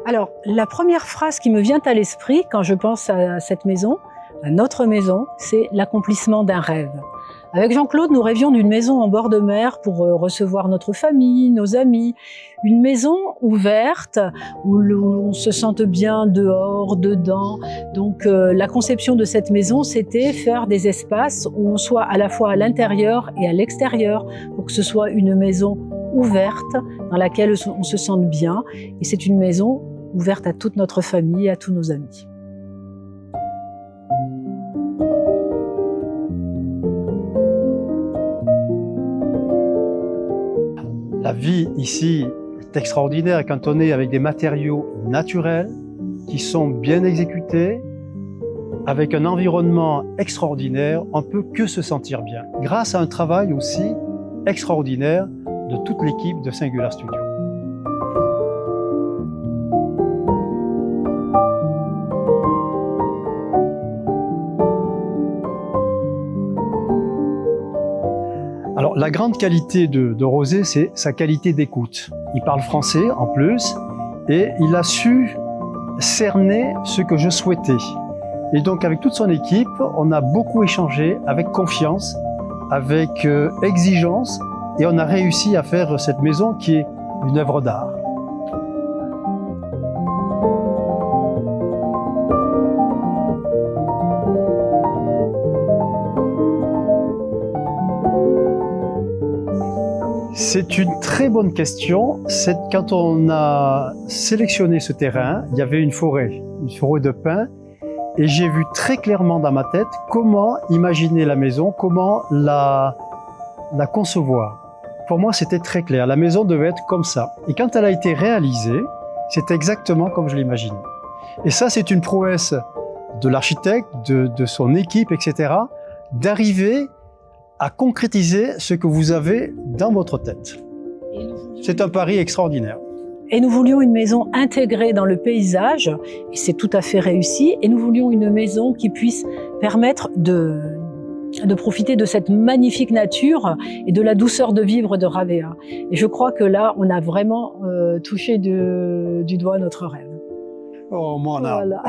Alors, la première phrase qui me vient à l'esprit quand je pense à cette maison, à notre maison, c'est l'accomplissement d'un rêve. Avec Jean-Claude, nous rêvions d'une maison en bord de mer pour recevoir notre famille, nos amis. Une maison ouverte où on se sente bien dehors, dedans. Donc la conception de cette maison, c'était faire des espaces où on soit à la fois à l'intérieur et à l'extérieur pour que ce soit une maison ouverte dans laquelle on se sente bien. Et c'est une maison ouverte à toute notre famille et à tous nos amis. La vie ici est extraordinaire quand on est avec des matériaux naturels qui sont bien exécutés, avec un environnement extraordinaire, on ne peut que se sentir bien, grâce à un travail aussi extraordinaire de toute l'équipe de Singular Studio. Alors, la grande qualité de Rosé, c'est sa qualité d'écoute. Il parle français en plus et il a su cerner ce que je souhaitais. Et donc, avec toute son équipe, on a beaucoup échangé avec confiance, avec exigence et on a réussi à faire cette maison qui est une œuvre d'art. C'est une très bonne question. Quand on a sélectionné ce terrain, il y avait une forêt de pins, et j'ai vu très clairement dans ma tête comment imaginer la maison, comment la concevoir. Pour moi, c'était très clair. La maison devait être comme ça. Et quand elle a été réalisée, c'est exactement comme je l'imaginais. Et ça, c'est une prouesse de l'architecte, de son équipe, etc., d'arriver à concrétiser ce que vous avez dans votre tête. C'est un pari extraordinaire. Et nous voulions une maison intégrée dans le paysage, et c'est tout à fait réussi, et nous voulions une maison qui puisse permettre de profiter de cette magnifique nature et de la douceur de vivre de Ravea. Et je crois que là, on a vraiment touché du doigt notre rêve. Oh, mon âme. Voilà.